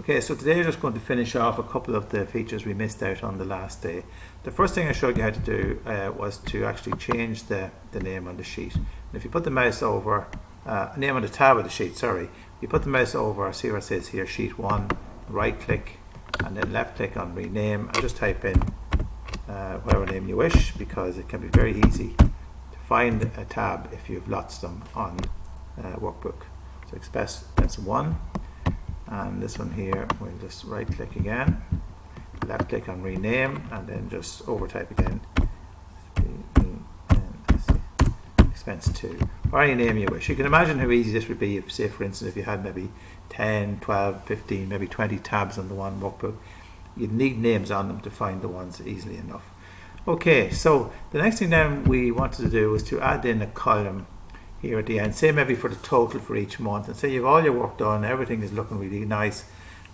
Okay, so today we're just going to finish off a couple of the features we missed out on the last day. The first thing I showed you how to do was to actually change the name on the sheet. And if you put the mouse over, name on the tab of the sheet, sorry. You put the mouse over, see where it says here, sheet 1, right click, and then left click on rename, and just type in whatever name you wish, because it can be very easy to find a tab if you have lots of them on workbook. So express 1. And this one here, we'll just right click again, left click on rename, and then just over type again, expense 2, or any name you wish. You can imagine how easy this would be if, say for instance, if you had maybe 10, 12, 15, maybe 20 tabs on the one workbook. You'd need names on them to find the ones easily enough. Okay, so the next thing then we wanted to do was to add in a column here at the end, say maybe for the total for each month, and say you've all your work done, everything is looking really nice,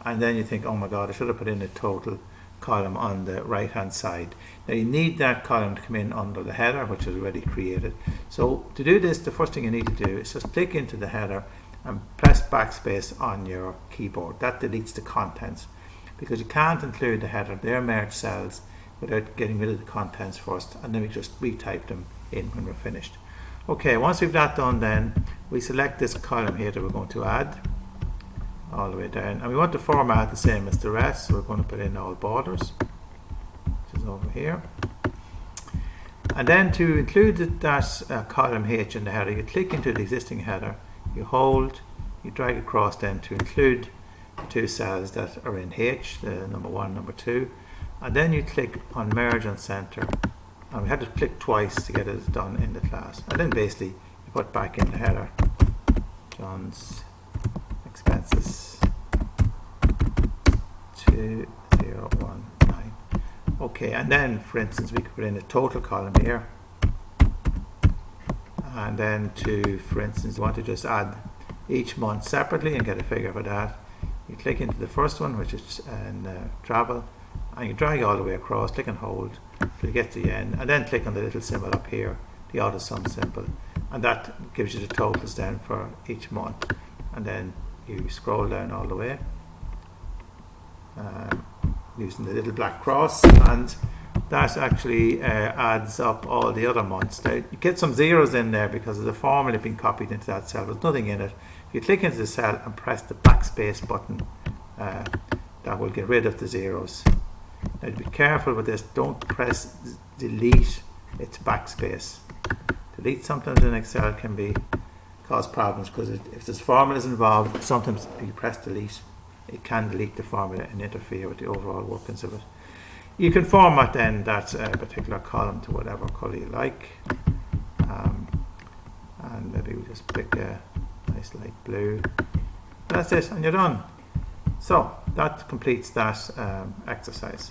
and then you think, oh my god, I should have put in a total column on the right hand side. Now you need that column to come in under the header, which is already created. So to do this, the first thing you need to do is just click into the header and press backspace on your keyboard. That deletes the contents, because you can't include the header, they're merged cells, without getting rid of the contents first, and then we just retype them in when we're finished. Okay, once we've that done, then we select this column here that we're going to add all the way down, and we want the format the same as the rest, so we're going to put in all borders, which is over here. And then to include that column H in the header, you click into the existing header, you hold, you drag across then to include the two cells that are in H, the number 1, number 2, and then you click on merge and center. And we had to click twice to get it done in the class. And then basically you put back in the header John's expenses 2019. Okay, and then for instance we could put in a total column here. And then to, for instance, you want to just add each month separately and get a figure for that. You click into the first one, which is in travel, and you drag all the way across, click and hold till you get to the end, and then click on the little symbol up here, the auto sum symbol, and that gives you the totals then for each month. And then you scroll down all the way using the little black cross, and that actually adds up all the other months. Now you get some zeros in there because of the formula being copied into that cell. There's nothing in it. If you click into the cell and press the backspace button, that will get rid of the zeros. Now be careful with this, don't press delete, it's backspace. Delete sometimes in Excel can cause problems, because if there's formulas involved, sometimes if you press delete, it can delete the formula and interfere with the overall workings of it. You can format then that particular column to whatever colour you like, and maybe we just pick a nice light blue. That's it, and you're done. So that completes that exercise.